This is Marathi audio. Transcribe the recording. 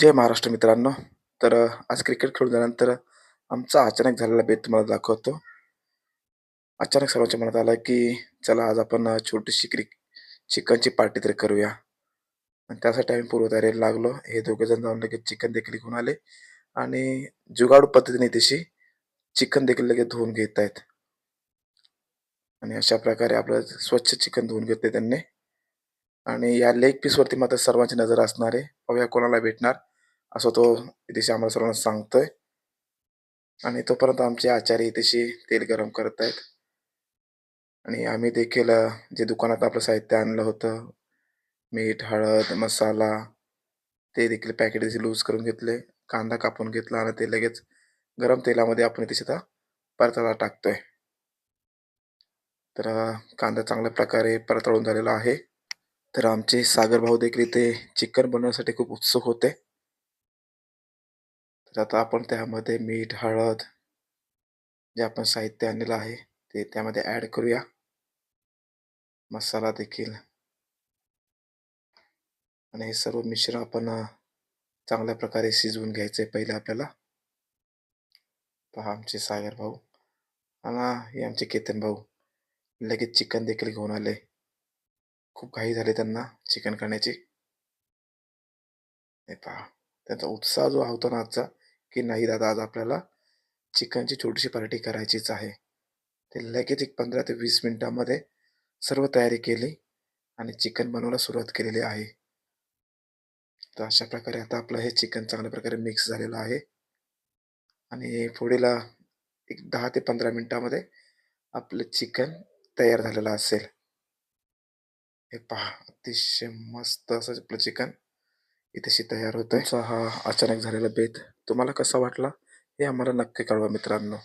जय महाराष्ट्र मित्रांनो. आज क्रिकेट खेळून झाल्यानंतर आमचा अचानक झालेला बेत तुम्हाला दाखवतो. अचानक सर्वांच्या मनात आलं, की चला आज आपण छोटीशी चिकनची पार्टी तरी करूया. आणि त्यासाठी आम्ही पूर्वतयारीला लागलो. हे दोघेजण जाऊन लगेच चिकन देखील घेऊन आले आणि जुगाडू पद्धतीने तशी चिकन देखील लगेच धुवून घेत आहेत. आणि अशा प्रकारे आपलं स्वच्छ चिकन धुवून घेतले त्यांनी. आणि या लेग पीसवरती मात्र सर्वांची नजर असणार आहे. पाहूया कोणाला भेटणार, असं तो इथे आम्हाला सर्वांना सांगतोय. आणि तोपर्यंत आमचे आचार्य इथेशी तेल गरम करत आहेत. आणि आम्ही देखील जे दुकानात आपलं साहित्य आणलं होतं, मीठ, हळद, मसाला, ते देखील पॅकेट लूज करून घेतले. कांदा कापून घेतला आणि ते लगेच गरम तेलामध्ये आपण इथे सुद्धा परतायला टाकतोय. कांदा चांगल्या प्रकारे परतवून झालेला आहे. आमचे सागर भाऊ देखील इथे चिकन बनवण्यासाठी खूप उत्सुक होते. आता आपण त्यामध्ये मीठ, हळद, जे आपण साहित्य आणलेलं आहे ते त्यामध्ये ॲड करूया. मसाला देखील आणि हे सर्व मिश्रण आपण चांगल्या प्रकारे शिजवून घ्यायचं आहे पहिले आपल्याला. पहा आमचे सागर भाऊ आणि हे आमचे केतन भाऊ लगेच चिकन देखील घेऊन आले. खूप घाई झाली त्यांना चिकन खाण्याची. हे पहा त्यांचा उत्साह जो होता ना आजचा, की नाही दादा आज आपल्याला चिकनची छोटीशी पार्टी करायचीच आहे. ते लगेच एक 15 ते 20 मिनिटांमध्ये सर्व तयारी केली आणि चिकन बनवायला सुरुवात केलेली आहे. अशा प्रकारे आता आपलं हे चिकन चांगल्या प्रकारे मिक्स झालेलं आहे आणि पुढील एक 10 ते 15 मिनिटांमध्ये आपलं चिकन तयार झालेलं असेल. हे पहा अतिशय मस्त असं आपलं चिकन इथेशी तयार होतंय. तुमचा हा अचानक झालेला बेत तुम्हाला कसा वाटला हे आम्हाला नक्की कळवा मित्रांनो.